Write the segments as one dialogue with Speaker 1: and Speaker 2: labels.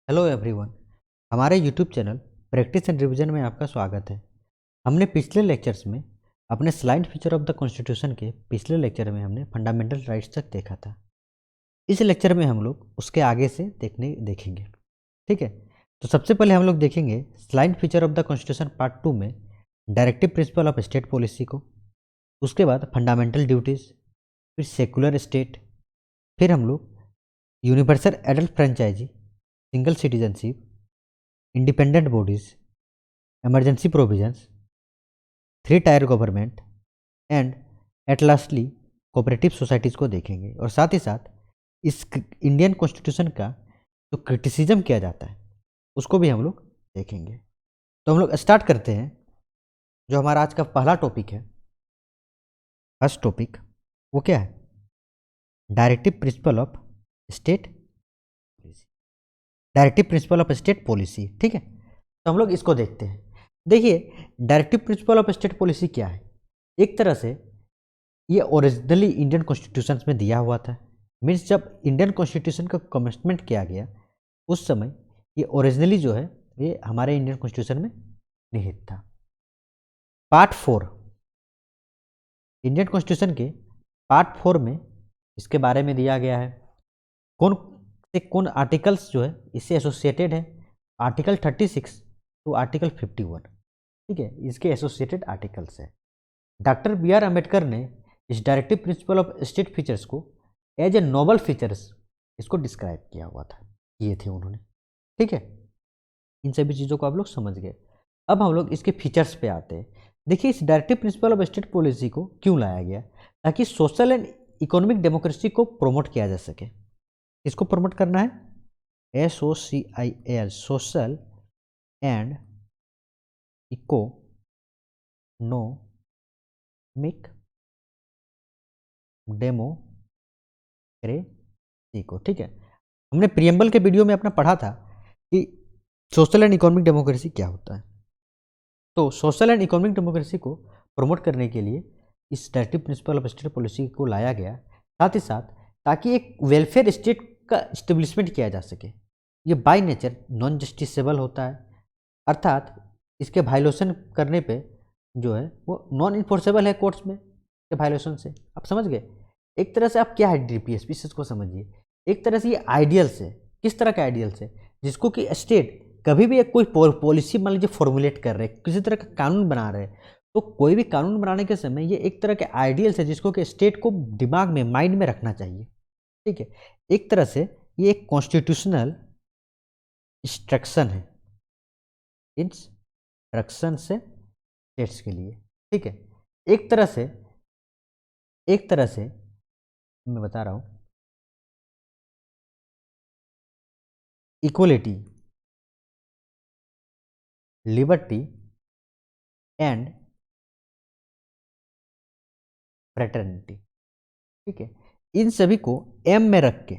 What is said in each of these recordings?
Speaker 1: Hello everyone. हमारे YouTube channel practice and revision में आपका स्वागत है। हमने पिछले लेक्चर्स में अपने slide feature of the constitution के पिछले लेक्चर में हमने फंडामेंटल राइट्स तक देखा था। इस लेक्चर में हम लोग उसके आगे से देखेंगे। ठीक है, तो सबसे पहले हम लोग देखेंगे slide feature of the constitution part 2 में directive principle of state policy को, उसके बाद फंडामेंटल ड्यूटीज़, फिर सेकुलर स्टेट, फिर हम लोग universal adult franchise, single citizenship, independent bodies, emergency provisions, three tier government and at lastly cooperative societies को देखेंगे। और साथ ही साथ इस इंडियन कॉन्स्टिट्यूशन का जो क्रिटिसिज्म किया जाता है उसको भी हम लोग देखेंगे। तो हम लोग स्टार्ट करते हैं। जो हमारा आज का पहला टॉपिक है, फर्स्ट टॉपिक, वो क्या है? Directive principle of state policy. Directive principle of state policy, ठीक है। तो हम लोग इसको देखते हैं। देखिए, directive principle of state policy क्या है? एक तरह से ये ओरिजिनली इंडियन कॉन्स्टिट्यूशन में दिया हुआ था। मीन्स जब इंडियन कॉन्स्टिट्यूशन का कमेंटमेंट किया गया उस समय ये ओरिजिनली जो है ये हमारे इंडियन कॉन्स्टिट्यूशन में निहित था। पार्ट 4, इंडियन कॉन्स्टिट्यूशन के पार्ट 4 में इसके बारे में दिया गया है। कौन से कौन आर्टिकल्स जो है इससे एसोसिएटेड है? आर्टिकल 36 टू आर्टिकल 51, ठीक है, इसके एसोसिएटेड आर्टिकल्स है। डॉक्टर बी आर अम्बेडकर ने इस directive principle of state features को एज ए नोबल फीचर्स इसको डिस्क्राइब किया हुआ था, किए थे उन्होंने, ठीक है। इन सभी चीज़ों को आप लोग समझ गए। अब हम लोग इसके फीचर्स पे आते हैं। देखिए, इस directive principle of state policy को क्यों लाया गया? ताकि सोशल एंड इकोनॉमिक डेमोक्रेसी को प्रमोट किया जा सके। इसको प्रमोट करना है, SOCIAL, social and economic democracy को, ठीक है। हमने प्रियम्बल के वीडियो में अपना पढ़ा था कि सोशल एंड इकोनॉमिक डेमोक्रेसी क्या होता है। तो सोशल एंड इकोनॉमिक डेमोक्रेसी को प्रमोट करने के लिए इस directive principle of state policy को लाया गया, साथ ही साथ ताकि एक वेलफेयर स्टेट का इस्टेब्लिशमेंट किया जा सके। ये बाय नेचर नॉन जस्टिसेबल होता है, अर्थात इसके वायलेशन करने पे जो है वो नॉन इन्फोर्सेबल है कोर्ट्स में के वायलेशन से। आप समझ गए? एक तरह से आप क्या है DPS को समझिए। एक तरह से ये आइडियल्स है। किस तरह का आइडियल्स है? जिसको कि स्टेट कभी भी एक कोई पॉलिसी मान लीजिए फॉर्मुलेट कर रहे, किसी तरह का कानून बना रहे, तो कोई भी कानून बनाने के समय ये एक तरह के आइडियल्स है जिसको कि स्टेट को दिमाग में, माइंड में रखना चाहिए, ठीक है। एक तरह से ये एक कॉन्स्टिट्यूशनल इंस्ट्रक्शन है, इंस्ट्रक्शन से स्टेट्स के लिए, ठीक है। एक तरह से मैं बता रहा हूं, इक्वलिटी, लिबर्टी एंड फ्रेटर्निटी, ठीक है। इन सभी को एम में रख के,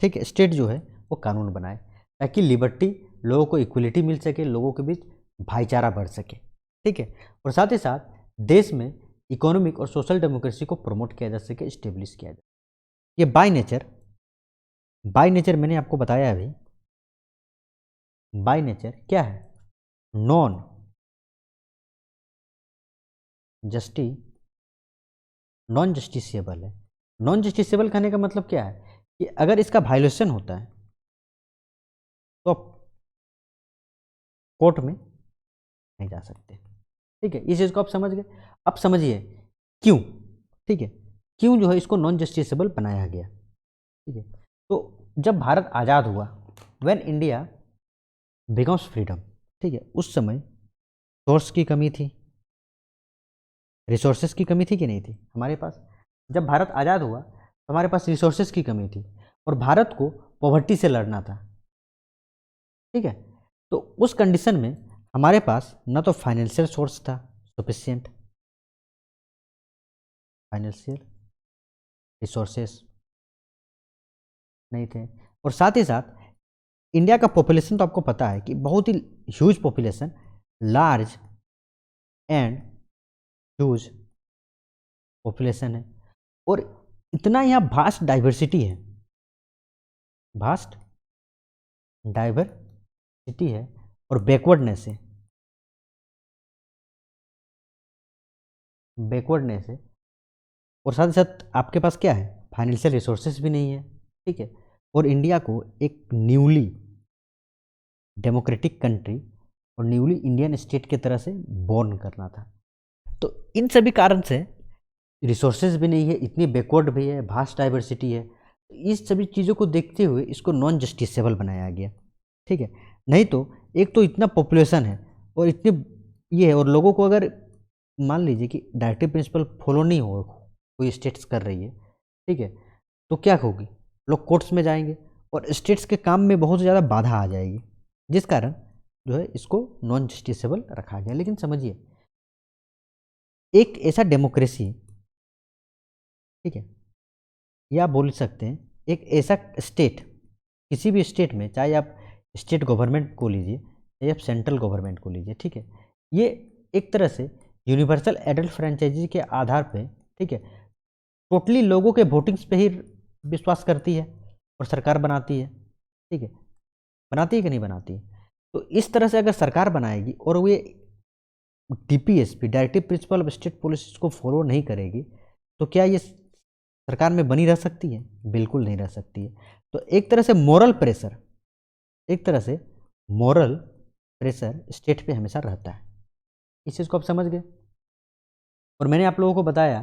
Speaker 1: ठीक है, स्टेट जो है वो कानून बनाए ताकि लिबर्टी, लोगों को इक्वलिटी मिल सके, लोगों के बीच भाईचारा बढ़ सके, ठीक है। और साथ ही साथ देश में इकोनॉमिक और सोशल डेमोक्रेसी को प्रमोट किया जा सके, इस्टेब्लिश किया जाए। ये बाय नेचर मैंने आपको बताया अभी। बाय नेचर क्या है? नॉन जस्टी नॉन जस्टिसेबल है। नॉन जस्टिसेबल कहने का मतलब क्या है कि अगर इसका वायलेशन होता है तो आप कोर्ट में नहीं जा सकते, ठीक है। इस चीज़ को आप समझ गए। अब समझिए क्यों, ठीक है, क्यों जो है इसको नॉन जस्टिसेबल बनाया गया, ठीक है। तो जब भारत आज़ाद हुआ, व्हेन इंडिया बिकम्स फ्रीडम, ठीक है, उस समय सोर्स की कमी थी, रिसोर्सेज की कमी थी कि नहीं थी हमारे पास? जब भारत आज़ाद हुआ तो हमारे पास रिसोर्सेज की कमी थी और भारत को पॉवर्टी से लड़ना था, ठीक है। तो उस कंडीशन में हमारे पास न तो फाइनेंशियल सोर्स था सफिशिएंट, फाइनेंशियल रिसोर्सेस नहीं थे, और साथ ही साथ इंडिया का पॉपुलेशन तो आपको पता है कि बहुत ही huge population, large and huge population है, और इतना यहाँ वास्ट डाइवर्सिटी है, वास्ट डाइवर्सिटी है और बैकवर्डनेस है, बैकवर्डनेस है, और साथ ही साथ आपके पास क्या है, फाइनेंशियल रिसोर्सेज भी नहीं है, ठीक है। और इंडिया को एक न्यूली डेमोक्रेटिक कंट्री और न्यूली इंडियन स्टेट की तरह से बॉर्न करना था। तो इन सभी कारण से रिसोर्सेज भी नहीं है, इतनी बैकवर्ड भी है, भास्ट डाइवर्सिटी है, तो इस सभी चीज़ों को देखते हुए इसको नॉन जस्टिसेबल बनाया गया, ठीक है। नहीं तो एक तो इतना पॉपुलेशन है और इतने ये है, और लोगों को अगर मान लीजिए कि डायरेक्टिव प्रिंसिपल फॉलो नहीं हो, कोई स्टेट्स कर रही है, ठीक है, तो क्या होगी, लोग कोर्ट्स में जाएंगे और स्टेट्स के काम में बहुत ज़्यादा बाधा आ जाएगी, जिस कारण जो है इसको नॉन जस्टिसेबल रखा गया। लेकिन समझिए, एक ऐसा डेमोक्रेसी, ठीक है, या बोल सकते हैं एक ऐसा स्टेट, किसी भी स्टेट में, चाहे आप स्टेट गवर्नमेंट को लीजिए चाहे आप सेंट्रल गवर्नमेंट को लीजिए, ठीक है, ये एक तरह से यूनिवर्सल एडल्ट फ्रेंचाइजी के आधार पे, ठीक है, टोटली लोगों के वोटिंग्स पे ही विश्वास करती है और सरकार बनाती है, ठीक है, बनाती है कि नहीं बनाती है। तो इस तरह से अगर सरकार बनाएगी और वो DPSP, directive principle of state policies को फॉलो नहीं करेगी, तो क्या ये सरकार में बनी रह सकती है? बिल्कुल नहीं रह सकती है। तो एक तरह से मोरल प्रेशर, एक तरह से मोरल प्रेशर स्टेट पे हमेशा रहता है। इस चीज़ को आप समझ गए, और मैंने आप लोगों को बताया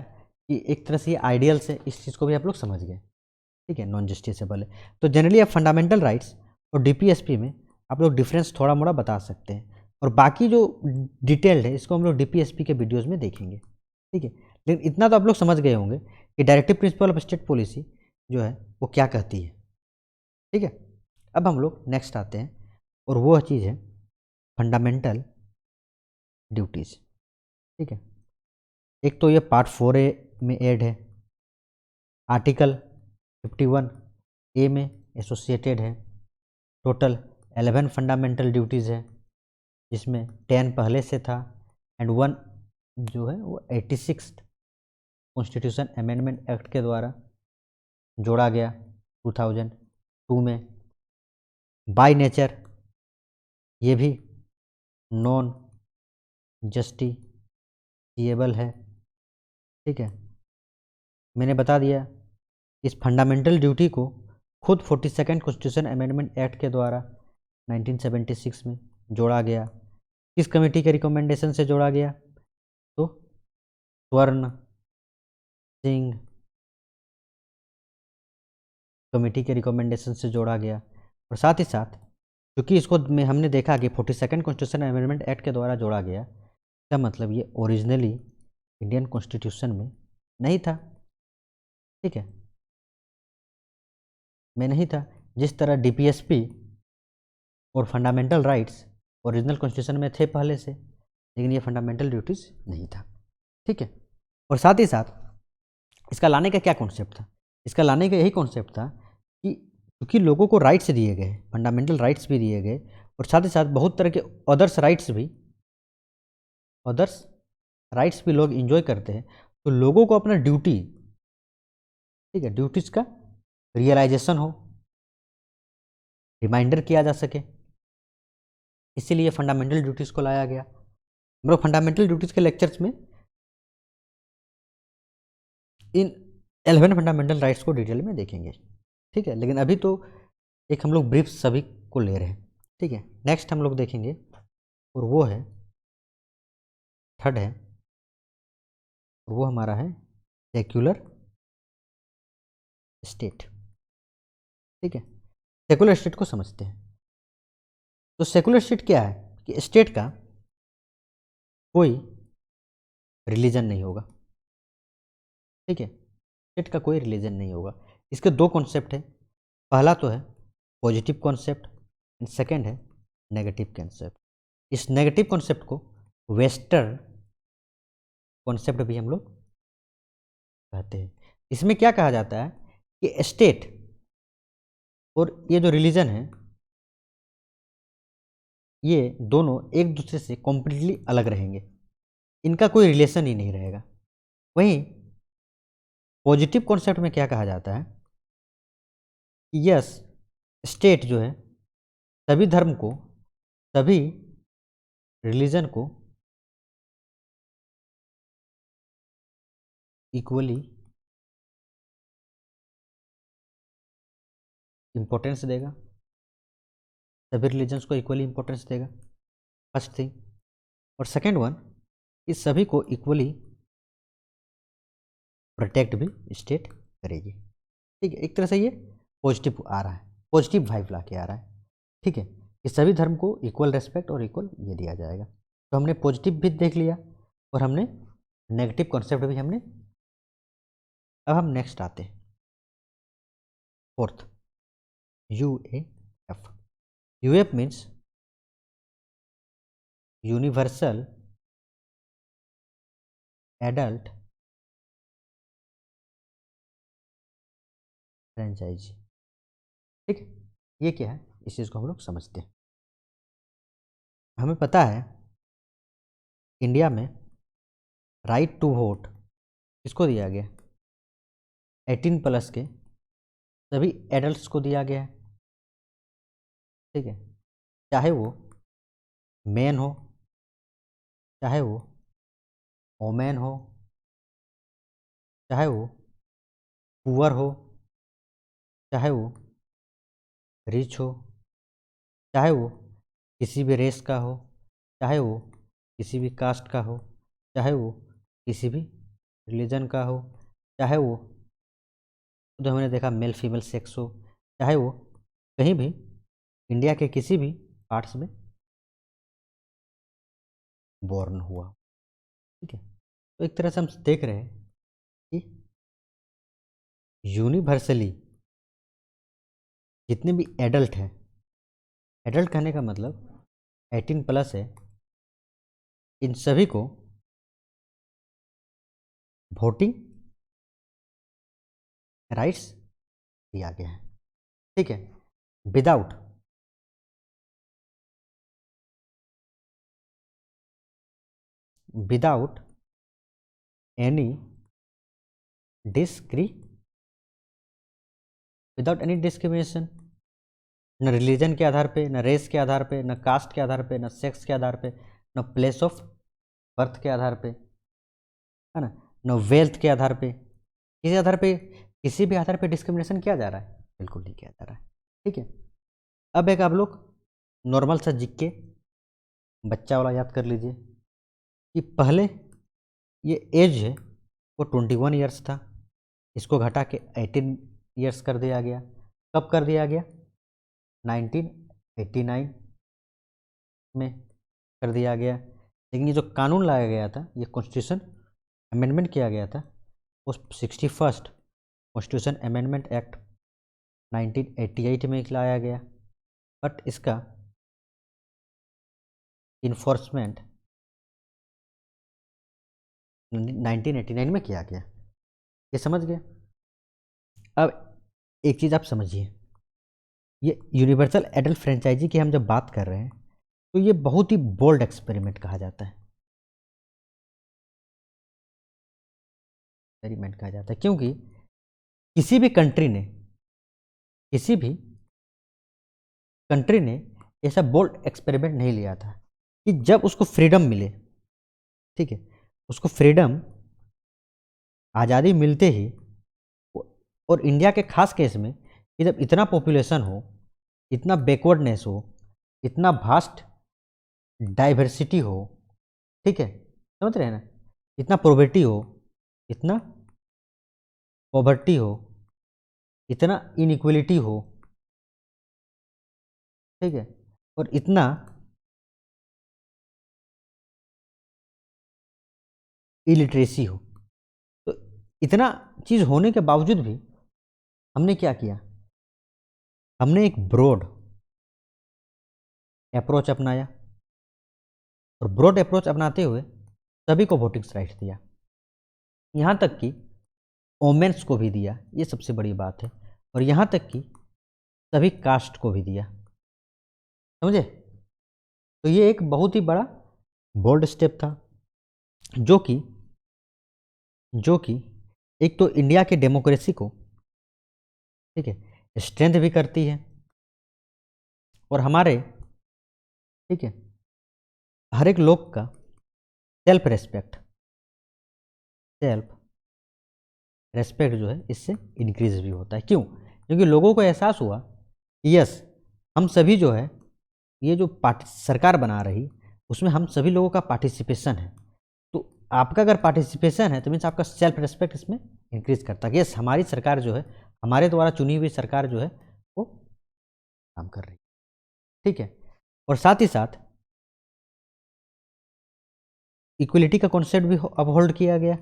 Speaker 1: कि एक तरह से ये आइडियल्स है, इस चीज़ को भी आप लोग समझ गए, ठीक है, नॉन जस्टिसेबल है। तो जनरली आप फंडामेंटल राइट्स और डीपीएसपी में आप लोग डिफरेंस थोड़ा मोड़ा बता सकते हैं, और बाकी जो डिटेल्ड है इसको हम लोग डीपीएसपी के वीडियोज़ में देखेंगे, ठीक है। लेकिन इतना तो आप लोग समझ गए होंगे कि directive principle of state policy जो है वो क्या कहती है, ठीक है। अब हम लोग नेक्स्ट आते हैं, और वो चीज़ है फंडामेंटल ड्यूटीज़, ठीक है। एक तो ये पार्ट 4A में ऐड है, आर्टिकल 51A में एसोसिएटेड है, टोटल 11 फंडामेंटल ड्यूटीज़ है, जिसमें 10 पहले से था, एंड 1 जो है वो 86 कॉन्स्टिट्यूशन अमेंडमेंट एक्ट के द्वारा जोड़ा गया 2002 में। बाय नेचर ये भी नॉन जस्टिसिएबल है, ठीक है। मैंने बता दिया इस फंडामेंटल ड्यूटी को खुद 42nd कॉन्स्टिट्यूशन अमेंडमेंट एक्ट के द्वारा 1976 में जोड़ा गया। किस कमेटी के रिकमेंडेशन से जोड़ा गया? तो स्वर्ण सिंह कमेटी के रिकमेंडेशन से जोड़ा गया। और साथ ही साथ क्योंकि इसको में हमने देखा कि 42nd कॉन्स्टिट्यूशन अमेंडमेंट एक्ट के द्वारा जोड़ा गया, क्या मतलब ये ओरिजिनली इंडियन कॉन्स्टिट्यूशन में नहीं था, ठीक है, में नहीं था। जिस तरह डीपीएसपी और फंडामेंटल राइट्स ओरिजिनल कॉन्स्टिट्यूशन में थे पहले से, लेकिन ये फंडामेंटल ड्यूटीज़ नहीं था, ठीक है। और साथ ही साथ इसका लाने का क्या कॉन्सेप्ट था? इसका लाने का यही कॉन्सेप्ट था कि क्योंकि लोगों को राइट्स दिए गए, फंडामेंटल राइट्स भी दिए गए, और साथ ही साथ बहुत तरह के अदर्स राइट्स भी लोग इंजॉय करते हैं, तो लोगों को अपना ड्यूटी, ठीक है, ड्यूटीज़ का रियलाइजेशन हो, रिमाइंडर किया जा सके, इसीलिए फंडामेंटल ड्यूटीज़ को लाया गया। हम लोग फंडामेंटल ड्यूटीज़ के लेक्चर्स में इन 11 फंडामेंटल राइट्स को डिटेल में देखेंगे, ठीक है। लेकिन अभी तो एक हम लोग ब्रीफ सभी को ले रहे हैं, ठीक है। नेक्स्ट हम लोग देखेंगे, और वो है थर्ड है, और वो हमारा है सेक्युलर स्टेट, ठीक है। सेक्युलर स्टेट को समझते हैं। तो सेक्युलर स्टेट क्या है कि स्टेट का कोई रिलीजन नहीं होगा, ठीक है, स्टेट का कोई रिलीजन नहीं होगा। इसके दो कॉन्सेप्ट है, पहला तो है पॉजिटिव कॉन्सेप्ट एंड सेकेंड है नेगेटिव कॉन्सेप्ट। इस नेगेटिव कॉन्सेप्ट को वेस्टर्न कॉन्सेप्ट भी हम लोग कहते हैं। इसमें क्या कहा जाता है कि स्टेट और ये जो रिलीजन है, ये दोनों एक दूसरे से कॉम्प्लीटली अलग रहेंगे, इनका कोई रिलेशन ही नहीं रहेगा। वहीं पॉजिटिव कॉन्सेप्ट में क्या कहा जाता है कि यस, स्टेट जो है सभी धर्म को, सभी रिलीजन को इक्वली इम्पोर्टेंस देगा, सभी रिलीजन्स को इक्वली इम्पोर्टेंस देगा, फर्स्ट थिंग। और सेकेंड वन, इस सभी को इक्वली प्रोटेक्ट भी स्टेट करेगी। ठीक है, एक तरह से ये पॉजिटिव आ रहा है, पॉजिटिव वाइब ला के आ रहा है। ठीक है, कि सभी धर्म को इक्वल रेस्पेक्ट और इक्वल ये दिया जाएगा। तो हमने पॉजिटिव भी देख लिया और हमने नेगेटिव कॉन्सेप्ट भी हमने। अब हम नेक्स्ट आते हैं fourth, UAF. UF means universal adult franchise. ठीक, ये क्या है, इस चीज़ को हम लोग समझते हैं। हमें पता है इंडिया में राइट टू वोट किसको दिया गया, 18+ के सभी एडल्ट्स को दिया गया है। ठीक है, चाहे वो मैन हो, चाहे वो वोमेन हो, चाहे वो पुअर हो, चाहे वो रिच हो, चाहे वो किसी भी रेस का हो, चाहे वो किसी भी कास्ट का हो, चाहे वो किसी भी रिलीजन का हो, चाहे वो जो हमने देखा मेल फीमेल सेक्स हो, चाहे वो कहीं भी इंडिया के किसी भी पार्ट्स में बॉर्न हुआ। ठीक है, तो एक तरह से हम देख रहे हैं कि यूनिवर्सली जितने भी एडल्ट हैं, एडल्ट कहने का मतलब 18+ है, इन सभी को वोटिंग राइट्स दिया गया है। ठीक है, without any without any discrimination, न रिलीजन के आधार पे, न रेस के आधार पे, न कास्ट के आधार पे, न सेक्स के आधार पे, न प्लेस ऑफ बर्थ के आधार पे, है ना, न वेल्थ के आधार पे, किसी आधार पे, किसी भी आधार पे डिस्क्रिमिनेशन किया जा रहा है, बिल्कुल नहीं किया जा रहा है। ठीक है, अब एक आप लोग नॉर्मल सा जीके बच्चा वाला याद कर लीजिए कि पहले ये एज है वो 21 ईयर्स था, इसको घटा के 18 ईयर्स कर दिया गया। कब कर दिया गया, 1989 में कर दिया गया। लेकिन ये जो कानून लाया गया था, ये कॉन्स्टिट्यूशन अमेंडमेंट किया गया था, उस 61st कॉन्स्टिट्यूशन अमेंडमेंट एक्ट 1988 में लाया गया, बट इसका इन्फोर्समेंट 1989 में किया गया। ये समझ गए। अब एक चीज़ आप समझिए, ये यूनिवर्सल एडल्ट फ्रेंचाइजी की हम जब बात कर रहे हैं तो ये बहुत ही बोल्ड एक्सपेरिमेंट कहा जाता है, एक्सपेरिमेंट कहा जाता है, क्योंकि किसी भी कंट्री ने ऐसा बोल्ड एक्सपेरिमेंट नहीं लिया था कि जब उसको फ्रीडम मिले, ठीक है, उसको फ्रीडम आज़ादी मिलते ही, और इंडिया के खास केस में कि जब इतना पॉपुलेशन हो, इतना बैकवर्डनेस हो, इतना वास्ट डाइवर्सिटी हो, ठीक है, समझ रहे हैं ना, इतना पॉवर्टी हो, इतना पॉवर्टी हो, इतना इनइक्वलिटी हो, ठीक है, और इतना इलिटरेसी हो, तो इतना चीज़ होने के बावजूद भी हमने क्या किया, हमने एक ब्रॉड अप्रोच अपनाया, और ब्रॉड अप्रोच अपनाते हुए सभी को वोटिंग राइट्स दिया, यहाँ तक कि वोमेन्स को भी दिया, ये सबसे बड़ी बात है, और यहाँ तक कि सभी कास्ट को भी दिया। समझे, तो ये एक बहुत ही बड़ा बोल्ड स्टेप था, जो कि एक तो इंडिया के डेमोक्रेसी को, ठीक है, स्ट्रेंथ भी करती है, और हमारे, ठीक है, हर एक लोग का सेल्फ रेस्पेक्ट जो है इससे इंक्रीज भी होता है। क्यों? क्योंकि लोगों को एहसास हुआ कि यस, हम सभी जो है ये जो सरकार बना रही उसमें हम सभी लोगों का पार्टिसिपेशन है। तो आपका अगर पार्टिसिपेशन है तो मीन्स आपका सेल्फ रेस्पेक्ट इसमें इंक्रीज करता है कि यस, हमारी सरकार जो है, हमारे द्वारा चुनी हुई सरकार जो है वो काम कर रही है। ठीक है, और साथ ही साथ इक्वलिटी का कॉन्सेप्ट भी अपहोल्ड किया गया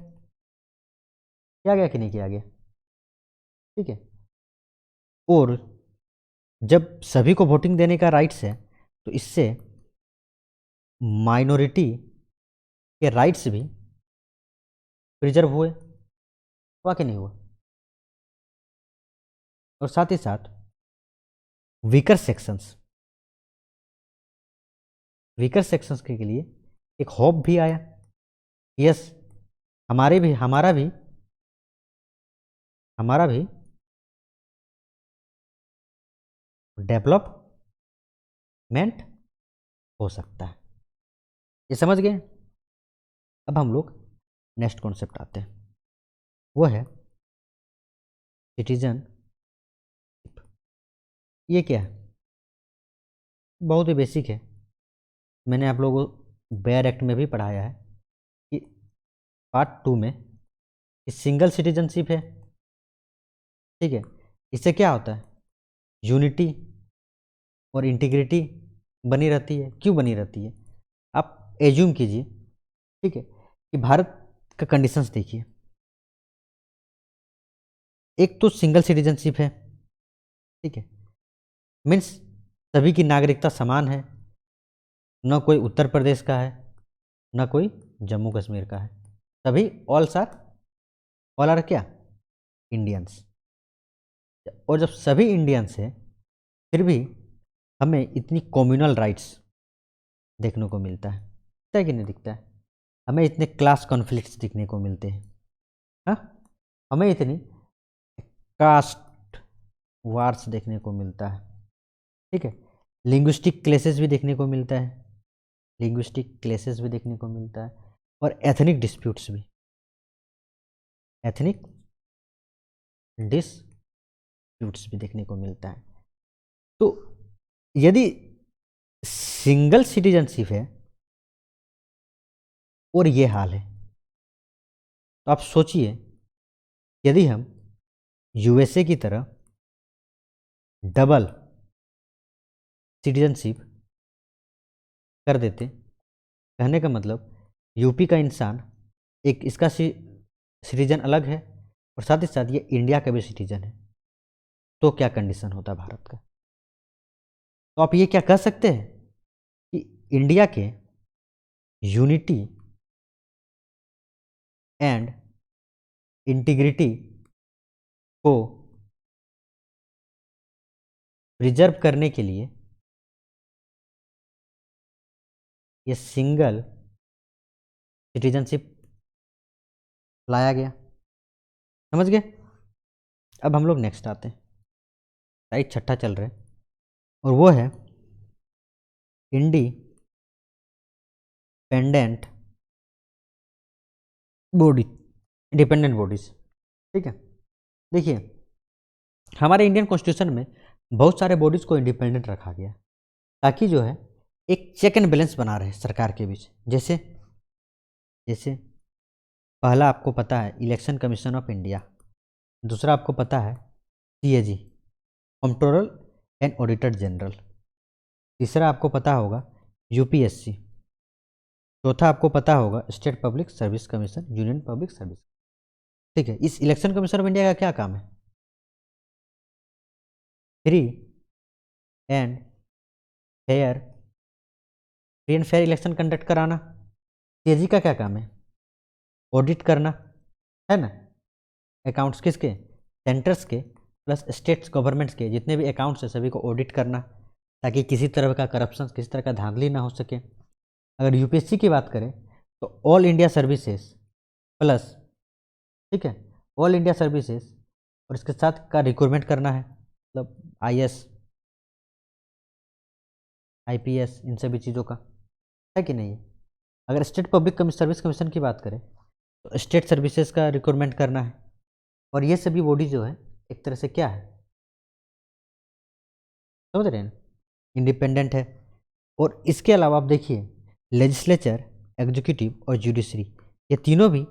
Speaker 1: कि नहीं किया गया? ठीक है, और जब सभी को वोटिंग देने का राइट्स है तो इससे माइनॉरिटी के राइट्स भी प्रिजर्व हुआ कि नहीं हुआ? और साथ ही साथ वीकर सेक्शंस के लिए एक होप भी आया। यस, हमारा भी डेवलपमेंट हो सकता है। ये समझ गए? अब हम लोग नेक्स्ट कॉन्सेप्ट आते हैं, वो है सिटीजन। ये क्या है? बहुत ही बेसिक है। मैंने आप लोगों को बेयर एक्ट में भी पढ़ाया है कि पार्ट 2 में कि सिंगल सिटीजनशिप है। ठीक है, इससे क्या होता है? यूनिटी और इंटीग्रिटी बनी रहती है। क्यों बनी रहती है? आप एज्यूम कीजिए, ठीक है, कि भारत का कंडीशंस देखिए। एक तो सिंगल सिटीजनशिप है, ठीक है, मीन्स सभी की नागरिकता समान है, न कोई उत्तर प्रदेश का है न कोई जम्मू कश्मीर का है, सभी ऑल आर क्या? इंडियंस। और जब सभी इंडियंस हैं फिर भी हमें इतनी कम्युनल राइट्स देखने को मिलता है कि नहीं दिखता है? हमें इतने क्लास कॉन्फ्लिक्ट्स दिखने को मिलते हैं, हाँ, हमें इतनी कास्ट वार्स देखने को मिलता है। ठीक है, लिंग्विस्टिक क्लेसेस भी देखने को मिलता है, और एथनिक डिस्प्यूट्स भी, देखने को मिलता है। तो यदि सिंगल सिटीजनशिप है और ये हाल है तो आप सोचिए, यदि हम यूएसए की तरह डबल सिटीजनशिप कर देते, कहने का मतलब यूपी का इंसान एक इसका सिटीजन अलग है और साथ ही साथ ये इंडिया का भी सिटीजन है, तो क्या कंडीशन होता भारत का? तो आप ये क्या कह सकते हैं कि इंडिया के यूनिटी एंड इंटीग्रिटी को प्रिजर्व करने के लिए ये सिंगल सिटीजनशिप लाया गया। समझ गए? अब हम लोग नेक्स्ट आते हैं, साइड 6 चल रहे हैं, और वो है इंडिपेंडेंट बॉडीज। ठीक है, देखिए हमारे इंडियन कॉन्स्टिट्यूशन में बहुत सारे बॉडीज को इंडिपेंडेंट रखा गया ताकि जो है एक चेक एंड बैलेंस बना रहे सरकार के बीच। जैसे पहला आपको पता है इलेक्शन कमीशन ऑफ इंडिया, दूसरा आपको पता है CAG, controller and auditor general, तीसरा आपको पता होगा यूपीएससी, चौथा आपको पता होगा state public service commission, union public service. ठीक है, इस इलेक्शन कमीशन ऑफ इंडिया का क्या काम है? Free and fair election conduct कराना। सीएजी का क्या काम है? ऑडिट करना, है ना, अकाउंट्स किसके? सेंटर्स के प्लस स्टेट्स गवर्नमेंट्स के जितने भी अकाउंट्स हैं सभी को ऑडिट करना ताकि किसी तरह का करप्शन, किसी तरह का धांधली ना हो सके। अगर यूपीएससी की बात करें तो ऑल इंडिया सर्विसेज प्लस, ठीक है, ऑल इंडिया सर्विसेज और इसके साथ का रिक्रूटमेंट करना है, मतलब आईएएस, IPS, इन सभी चीज़ों का, है कि नहीं है। अगर स्टेट पब्लिक सर्विस कमीशन की बात करें तो स्टेट सर्विसेज का रिक्रूटमेंट करना है, और ये सभी बॉडी जो है एक तरह से क्या है, समझ रहे हैं, इंडिपेंडेंट है। और इसके अलावा आप देखिए लेजिस्लेचर, एग्जीक्यूटिव और जुडिशरी, ये तीनों भी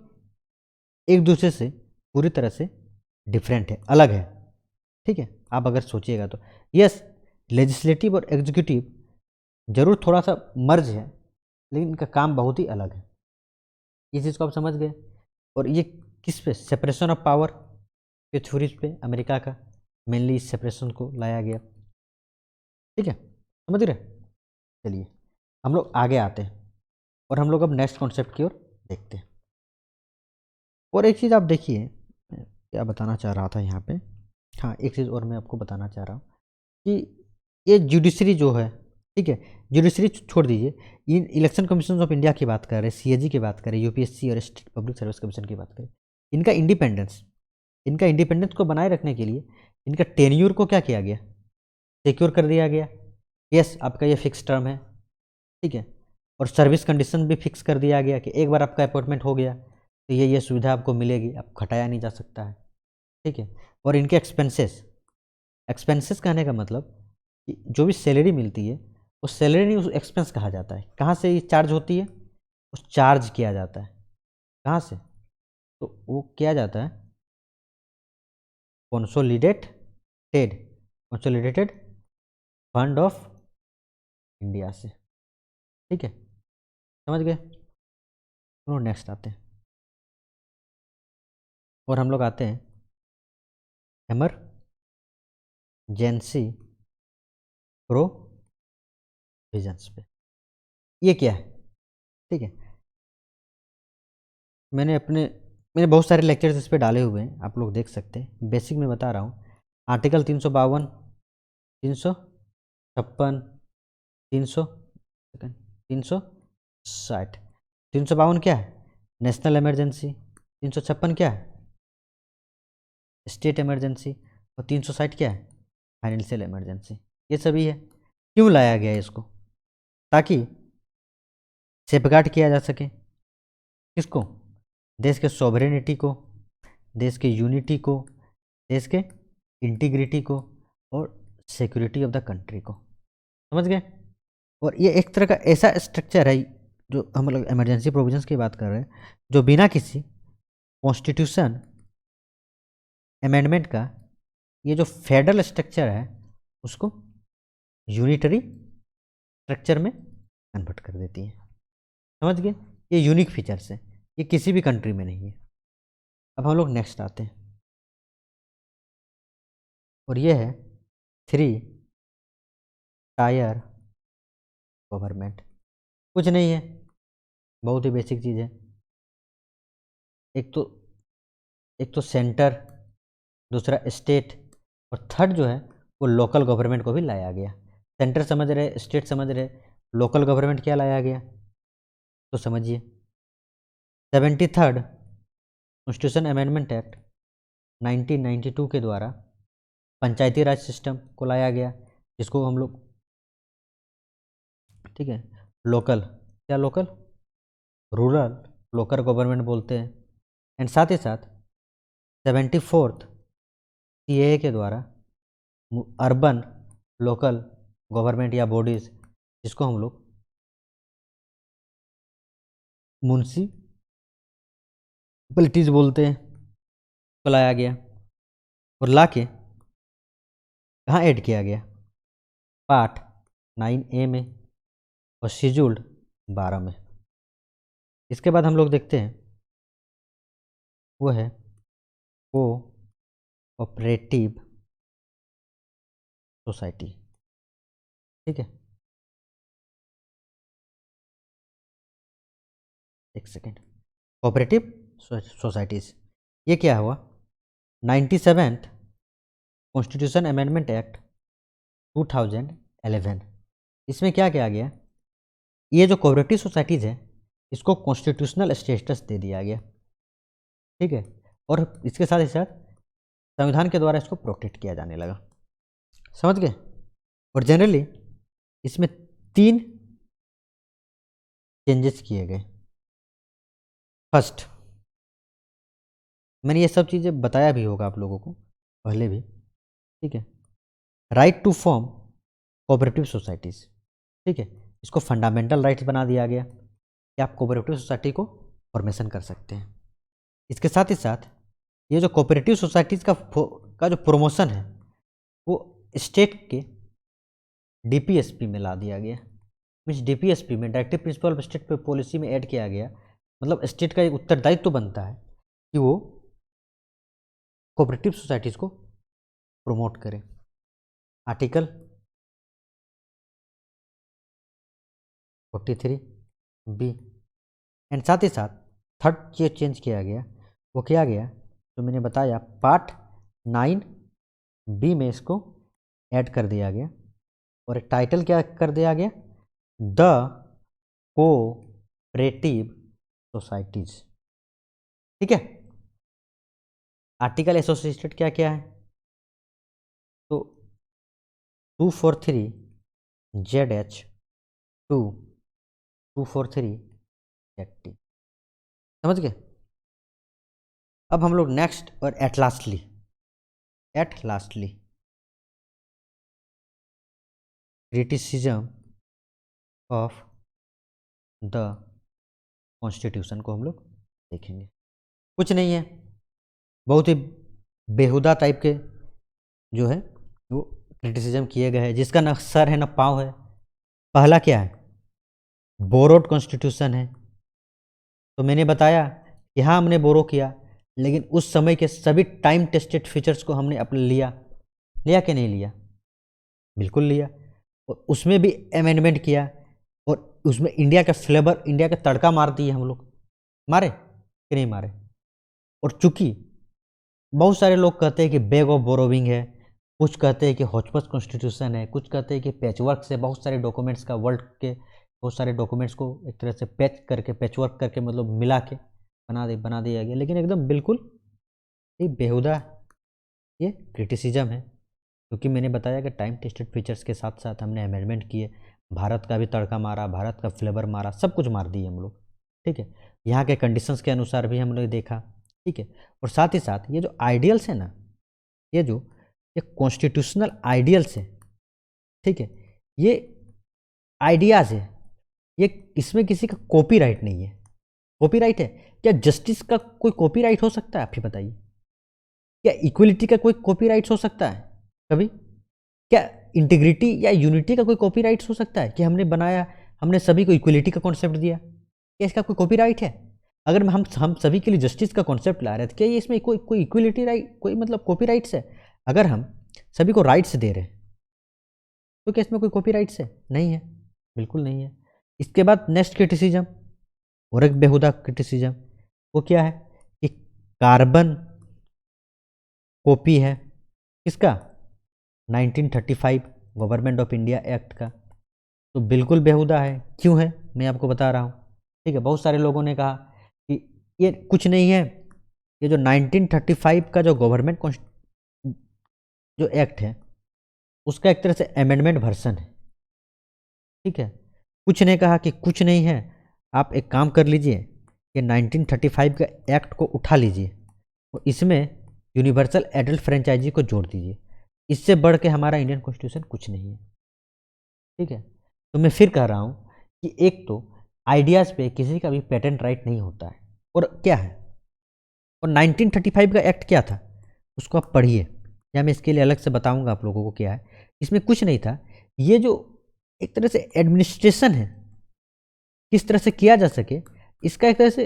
Speaker 1: एक दूसरे से पूरी तरह से डिफरेंट है, अलग है, ठीक है। आप अगर सोचिएगा तो यस, लेजिस्लेटिव और एग्जीक्यूटिव जरूर थोड़ा सा मर्ज है, लेकिन इनका काम बहुत ही अलग है। इस चीज़ को आप समझ गए। और ये किस पे, सेपरेशन ऑफ पावर के थ्योरीज पे अमेरिका का मेनली इस सेपरेशन को लाया गया, ठीक है, समझ रहे। चलिए हम लोग आगे आते हैं और हम लोग अब नेक्स्ट कॉन्सेप्ट की ओर देखते हैं। और एक चीज़ आप देखिए, मैं क्या बताना चाह रहा था यहाँ पे, हाँ एक चीज़ और मैं आपको बताना चाह रहा हूँ कि ये जुडिशरी जो है, ठीक है, जुडिशरी छोड़ दीजिए, इन इलेक्शन कमीशन ऑफ इंडिया की बात कर रहे हैं, CAG की बात करें, UPSC और स्टेट पब्लिक सर्विस कमीशन की बात करें, इनका इंडिपेंडेंस को बनाए रखने के लिए इनका टेन्यूर को क्या किया गया, सिक्योर कर दिया गया। यस, आपका ये फिक्स टर्म है, ठीक है, और सर्विस कंडीशन भी फिक्स कर दिया गया कि एक बार आपका अपॉइंटमेंट हो गया तो ये सुविधा आपको मिलेगी, आप घटाया नहीं जा सकता है, ठीक है। और इनके एक्सपेंसेस कहने का मतलब कि जो भी सैलरी मिलती है वो सैलरी नहीं, उस एक्सपेंस कहा जाता है। कहाँ से ये चार्ज होती है, उस चार्ज किया जाता है, कहाँ से, तो वो किया जाता है कंसोलिडेटेड फंड ऑफ इंडिया से, ठीक है, समझ गए। चलो नेक्स्ट आते हैं, और हम लोग आते हैं इमरजेंसी प्रोविजंस पे। ये क्या है, ठीक है, मैंने बहुत सारे लेक्चर्स इस पे डाले हुए हैं, आप लोग देख सकते हैं। बेसिक में बता रहा हूँ, आर्टिकल 352, 356, 360। 352 क्या है, नेशनल इमरजेंसी। 356 क्या है, स्टेट इमरजेंसी। और 360 क्या है, फाइनेंशियल इमरजेंसी। ये सभी है। क्यों लाया गया है इसको, ताकि सेफगार्ड किया जा सके किसको, देश के सॉवरेनिटी को, देश के यूनिटी को, देश के इंटीग्रिटी को, और सिक्योरिटी ऑफ द कंट्री को, समझ गए। और ये एक तरह का ऐसा स्ट्रक्चर है, जो हम लोग इमरजेंसी प्रोविजंस की बात कर रहे हैं, जो बिना किसी कॉन्स्टिट्यूशन अमेंडमेंट का ये जो फेडरल स्ट्रक्चर है उसको यूनिटरी स्ट्रक्चर में कन्वर्ट कर देती है, समझ गए। ये यूनिक फीचर्स है, ये किसी भी कंट्री में नहीं है। अब हम लोग नेक्स्ट आते हैं, और ये है 3 टायर गवर्नमेंट। कुछ नहीं है, बहुत ही बेसिक चीज़ है। एक तो सेंटर, दूसरा स्टेट, और थर्ड जो है वो लोकल गवर्नमेंट को भी लाया गया। सेंटर समझ रहे, स्टेट समझ रहे, लोकल गवर्नमेंट क्या लाया गया, तो समझिए 73rd कॉन्स्टिट्यूशन अमेंडमेंट एक्ट 1992 के द्वारा पंचायती राज सिस्टम को लाया गया, जिसको हम लोग, ठीक है, लोकल, क्या लोकल, रूरल लोकल गवर्नमेंट बोलते हैं। एंड साथ ही साथ 74th CAA के द्वारा अर्बन लोकल गवर्नमेंट या बॉडीज, जिसको हम लोग म्यूनसिपलिटीज बोलते हैं, को लाया गया, और ला के कहाँ ऐड किया गया, पार्ट 9A में और शेड्यूल्ड 12 में। इसके बाद हम लोग देखते हैं वो है कोऑपरेटिव सोसाइटी, ठीक है, एक सेकेंड, कोऑपरेटिव सोसाइटीज। ये क्या हुआ, 97th कॉन्स्टिट्यूशन अमेंडमेंट एक्ट 2011, इसमें क्या किया गया, ये जो कोऑपरेटिव सोसाइटीज है इसको कॉन्स्टिट्यूशनल स्टेटस दे दिया गया, ठीक है, और इसके साथ ही साथ संविधान के द्वारा इसको प्रोटेक्ट किया जाने लगा, समझ गए। और जनरली इसमें 3 चेंजेस किए गए। फर्स्ट, मैंने ये सब चीज़ें बताया भी होगा आप लोगों को पहले भी, ठीक है। Right to form cooperative societies, ठीक है, इसको फंडामेंटल राइट्स बना दिया गया कि आप कोऑपरेटिव सोसाइटी को फॉर्मेशन कर सकते हैं। इसके साथ ही साथ ये जो कोऑपरेटिव सोसाइटीज़ का जो प्रमोशन है वो स्टेट के डीपीएसपी में ला दिया गया। मीन्स डीपीएसपी में directive principle of state policy में ऐड किया गया। मतलब स्टेट का एक उत्तरदायित्व तो बनता है कि वो कोऑपरेटिव सोसाइटीज़ को प्रमोट करे। Article 43 B. एंड साथ ही साथ थर्ड चेंज किया गया, वो किया गया जो मैंने बताया, पार्ट 9 बी में इसको ऐड कर दिया गया और एक टाइटल क्या कर दिया गया, द कोऑपरेटिव सोसाइटीज, ठीक है। आर्टिकल एसोसिएटेड क्या क्या है, तो 243 ZH 2 243 ZT, समझ गए। अब हम लोग नेक्स्ट और at lastly criticism of the constitution को हम लोग देखेंगे। कुछ नहीं है, बहुत ही बेहुदा टाइप के जो है वो क्रिटिसिज्म किए गए हैं, जिसका ना सर है ना पाँव है। पहला क्या है, बोरोड कॉन्स्टिट्यूशन है। तो मैंने बताया कि हाँ हमने बोरो किया, लेकिन उस समय के सभी टाइम टेस्टेड फीचर्स को हमने अपने लिया कि नहीं लिया, बिल्कुल लिया। और उसमें भी अमेंडमेंट किया और उसमें इंडिया का फ्लेवर, इंडिया का तड़का मार दिए हम लोग, मारे कि नहीं मारे। और चूंकि बहुत सारे लोग कहते हैं कि बैग ऑफ बोरोविंग है, कुछ कहते हैं कि हौचपच कॉन्स्टिट्यूशन है, कुछ कहते हैं कि पैचवर्क से बहुत सारे डॉक्यूमेंट्स का, वर्ल्ड के बहुत सारे डॉक्यूमेंट्स को एक तरह से पैचवर्क करके मतलब मिला के बना दिया गया। लेकिन एकदम बिल्कुल ये बेहुदा ये क्रिटिसिज्म है, क्योंकि मैंने बताया कि टाइम टेस्टेड फीचर्स के साथ साथ हमने अमेंडमेंट किए, भारत का भी तड़का मारा, भारत का फ्लेवर मारा, सब कुछ मार दिए हम लोग, ठीक है। यहाँ के कंडीशंस के अनुसार भी हम लोग देखा, ठीक है। और साथ ही साथ ये जो आइडियल्स है ना, ये कॉन्स्टिट्यूशनल आइडियल्स है, ठीक है, ये आइडियाज़ है, ये इसमें किसी का कॉपीराइट नहीं है। कॉपीराइट है क्या? जस्टिस का कोई कॉपीराइट हो सकता है? आप ही बताइए, क्या इक्वलिटी का कोई कॉपीराइट हो सकता है कभी? क्या इंटीग्रिटी या यूनिटी का कोई कॉपीराइट हो सकता है कि हमने बनाया, हमने सभी को इक्वलिटी का कॉन्सेप्ट दिया, क्या इसका कोई कॉपीराइट है? अगर हम सभी के लिए जस्टिस का कॉन्सेप्ट ला रहे थे, क्या ये इसमें कोई इक्वलिटी राइट, कोई मतलब कॉपीराइट्स है? अगर हम सभी को राइट्स दे रहे हैं तो क्या इसमें कोई कॉपीराइट्स है? नहीं है, बिल्कुल नहीं है। इसके बाद नेक्स्ट क्रिटिसिज्म, और एक बेहुदा क्रिटिसिज्म, वो क्या है कि कार्बन कॉपी है किसका, 1935 गवर्नमेंट ऑफ इंडिया एक्ट का। तो बिल्कुल बेहुदा है। क्यों है मैं आपको बता रहा हूँ, ठीक है। बहुत सारे लोगों ने कहा कि ये कुछ नहीं है, ये जो 1935 का जो गवर्नमेंट जो एक्ट है उसका एक तरह से अमेंडमेंट वर्सन है, ठीक है। कुछ ने कहा कि कुछ नहीं है, आप एक काम कर लीजिए, ये 1935 का एक्ट को उठा लीजिए और इसमें यूनिवर्सल एडल्ट फ्रेंचाइजी को जोड़ दीजिए, इससे बढ़ के हमारा इंडियन कॉन्स्टिट्यूशन कुछ नहीं है, ठीक है। तो मैं फिर कह रहा हूँ कि एक तो आइडियाज़ पे किसी का भी पेटेंट राइट नहीं होता है, और क्या है, और 1935 का एक्ट क्या था उसको आप पढ़िए, या मैं इसके लिए अलग से बताऊंगा आप लोगों को क्या है। इसमें कुछ नहीं था, ये जो एक तरह से एडमिनिस्ट्रेशन है किस तरह से किया जा सके, इसका एक तरह से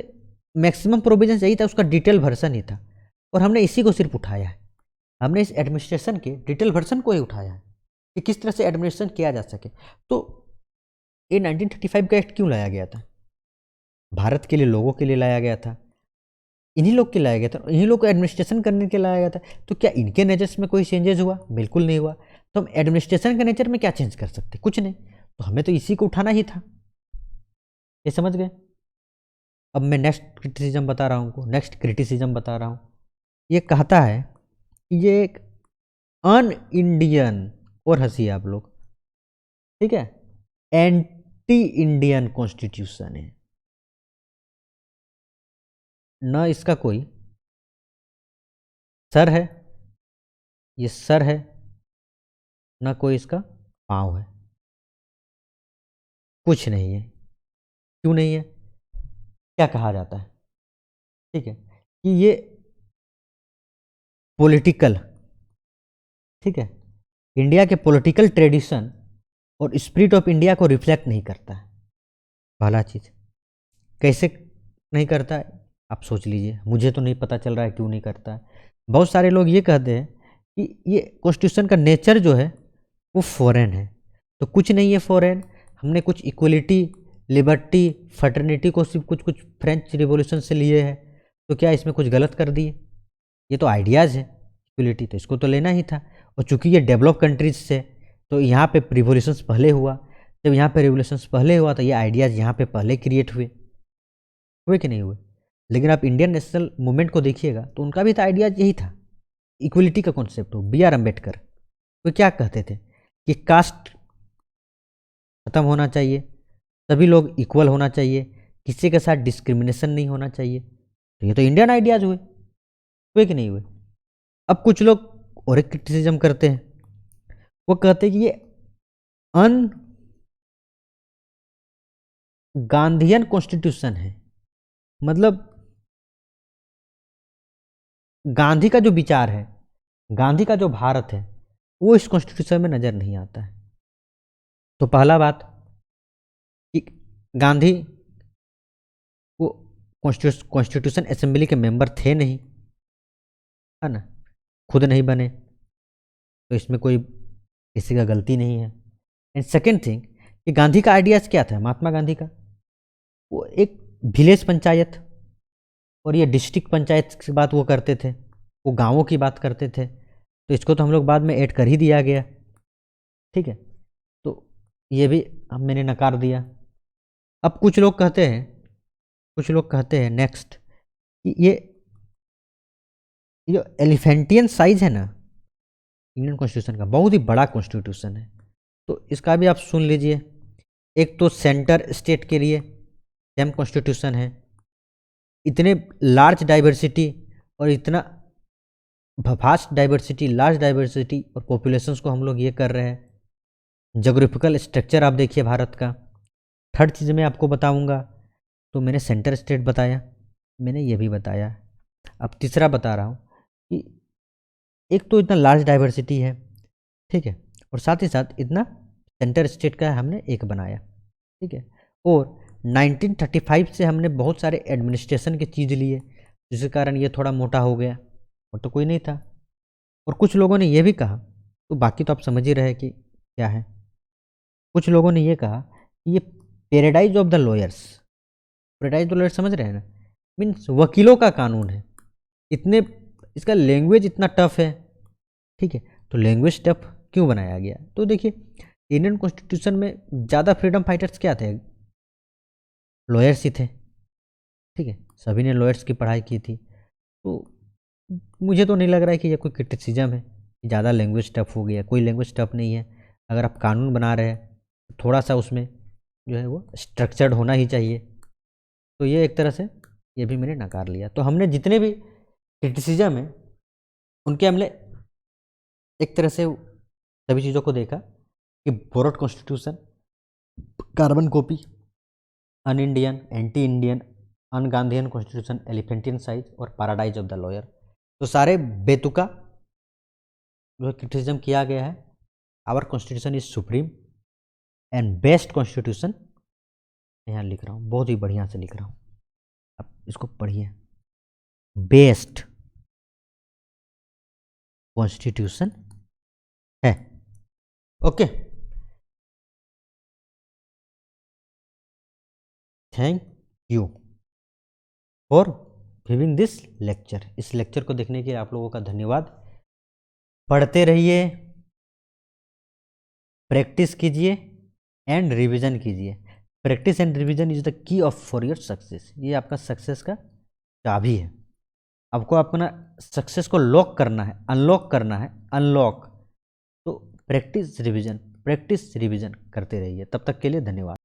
Speaker 1: मैक्सिमम प्रोविजन यही था, उसका डिटेल वर्सन ही था, और हमने इसी को सिर्फ उठाया है। हमने इस एडमिनिस्ट्रेशन के डिटेल वर्सन को ही उठाया है कि किस तरह से एडमिनिस्ट्रेशन किया जा सके। तो ये 1935 का एक्ट क्यों लाया गया था? भारत के लिए, लोगों के लिए लाया गया था, इन्हीं लोग के लाया गया था, इन्हीं लोग को एडमिनिस्ट्रेशन करने के लाया गया था। तो क्या इनके नेचर्स में कोई चेंजेस हुआ? बिल्कुल नहीं हुआ। तो हम एडमिनिस्ट्रेशन के नेचर में क्या चेंज कर सकते? कुछ नहीं। तो हमें तो इसी को उठाना ही था, ये समझ गए। अब मैं नेक्स्ट क्रिटिसिज्म बता रहा हूँ। ये कहता है कि ये एक अन इंडियन, और हंसी आप लोग, ठीक है, एंटी इंडियन कॉन्स्टिट्यूशन है, न इसका कोई सर है, ये सर है, न कोई इसका पाँव है, कुछ नहीं है। क्यों नहीं है? क्या कहा जाता है, ठीक है, कि ये पॉलिटिकल, ठीक है, इंडिया के पॉलिटिकल ट्रेडिशन और स्पिरिट ऑफ इंडिया को रिफ्लेक्ट नहीं करता है। पहला चीज़, कैसे नहीं करता है आप सोच लीजिए, मुझे तो नहीं पता चल रहा है क्यों नहीं करता है। बहुत सारे लोग ये कहते हैं कि ये कॉन्स्टिट्यूशन का नेचर जो है वो फॉरेन है, तो कुछ नहीं है फॉरेन। हमने कुछ इक्वलिटी, लिबर्टी, फर्टर्निटी को सिर्फ कुछ कुछ फ्रेंच रिवॉल्यूशन से लिए हैं, तो क्या इसमें कुछ गलत कर दिए? ये तो आइडियाज़ है, इक्वलिटी तो इसको तो लेना ही था। और चूंकि ये डेवलप कंट्रीज से, तो यहाँ पे रिवोल्यूशंस पहले हुआ, जब यहाँ पे रिवोल्यूशंस पहले हुआ तो ये आइडियाज़ यहाँ पे पहले क्रिएट हुए कि नहीं हुए? लेकिन आप इंडियन नेशनल मूवमेंट को देखिएगा तो उनका भी तो आइडियाज यही था, इक्वलिटी का कॉन्सेप्ट हो। बी आर अम्बेडकर वो क्या कहते थे कि कास्ट खत्म होना चाहिए, सभी लोग इक्वल होना चाहिए, किसी के साथ डिस्क्रिमिनेशन नहीं होना चाहिए। तो ये तो इंडियन आइडियाज हुए कि नहीं हुए? अब कुछ लोग और एक क्रिटिसिज्म करते हैं, वो कहते हैं कि ये अन गांधीयन कॉन्स्टिट्यूशन है, मतलब गांधी का जो विचार है, गांधी का जो भारत है, वो इस कॉन्स्टिट्यूशन में नजर नहीं आता है। तो पहला बात कि गांधी वो कॉन्स्टिट्यूशन असेंबली के मेंबर थे नहीं, है ना, खुद नहीं बने, तो इसमें कोई किसी का गलती नहीं है। एंड सेकेंड थिंग कि गांधी का आइडियाज क्या था, महात्मा गांधी का, वो एक विलेज पंचायत और ये डिस्ट्रिक्ट पंचायत की बात वो करते थे, वो गांवों की बात करते थे, तो इसको तो हम लोग बाद में ऐड कर ही दिया गया, ठीक है, तो ये भी मैंने नकार दिया। अब कुछ लोग कहते हैं नेक्स्ट कि ये जो एलिफेंटियन साइज है ना इंडियन कॉन्स्टिट्यूशन का, बहुत ही बड़ा कॉन्स्टिट्यूशन है, तो इसका भी आप सुन लीजिए। एक तो सेंटर स्टेट के लिए सेम कॉन्स्टिट्यूशन है, इतने लार्ज डाइवर्सिटी और इतना फास्ट डाइवर्सिटी, लार्ज डाइवर्सिटी और पॉपुलेशंस को हम लोग ये कर रहे हैं। जोग्राफिकल स्ट्रक्चर आप देखिए भारत का। थर्ड चीज़ मैं आपको बताऊंगा, तो मैंने सेंटर स्टेट बताया, मैंने ये भी बताया। अब तीसरा बता रहा हूँ कि एक तो इतना लार्ज डाइवर्सिटी है, ठीक है, और साथ ही साथ इतना सेंटर स्टेट का हमने एक बनाया, ठीक है, और 1935 से हमने बहुत सारे एडमिनिस्ट्रेशन के चीज़ लिए, जिसके कारण ये थोड़ा मोटा हो गया, और तो कोई नहीं था। और कुछ लोगों ने ये भी कहा, तो बाकी तो आप समझ ही रहे कि क्या है, कुछ लोगों ने ये कहा कि ये paradise of the lawyers, paradise of the lawyers समझ रहे हैं ना, मीन्स वकीलों का कानून है, इतने इसका लैंग्वेज इतना टफ है, ठीक है, तो लैंग्वेज टफ क्यों बनाया गया? तो देखिए इंडियन कॉन्स्टिट्यूशन में ज़्यादा फ्रीडम फाइटर्स क्या थे, लॉयर्स ही थे, ठीक है, सभी ने लॉयर्स की पढ़ाई की थी, तो मुझे तो नहीं लग रहा है कि ये कोई क्रिटिसिज्म है कि ज़्यादा लैंग्वेज टफ हो गया। कोई लैंग्वेज टफ नहीं है, अगर आप कानून बना रहे हैं तो थोड़ा सा उसमें जो है वो स्ट्रक्चर्ड होना ही चाहिए। तो ये एक तरह से ये भी मैंने नकार लिया। तो हमने जितने भी क्रिटिसिज्म है उनके हमने एक तरह से सभी चीज़ों को देखा कि borrowed constitution, carbon copy, un Indian, anti Indian, un Gandhian constitution, elephantine size और पैराडाइज ऑफ द लॉयर, तो सारे बेतुका जो क्रिटिसिज्म किया गया है। Our constitution is supreme and best constitution, यहाँ लिख रहा हूँ, बहुत ही बढ़िया से लिख रहा हूँ, आप इसको पढ़िए, बेस्ट कॉन्स्टिट्यूशन है। Okay, thank you for viewing this lecture. इस लेक्चर को देखने के लिए आप लोगों का धन्यवाद। पढ़ते रहिए, प्रैक्टिस कीजिए एंड रिवीजन कीजिए। Practice and revision is the key of for your success. ये आपका सक्सेस का चाबी है। आपको अपना सक्सेस को लॉक करना है, अनलॉक करना है, अनलॉक। तो प्रैक्टिस रिवीजन, प्रैक्टिस रिवीजन करते रहिए। तब तक के लिए धन्यवाद।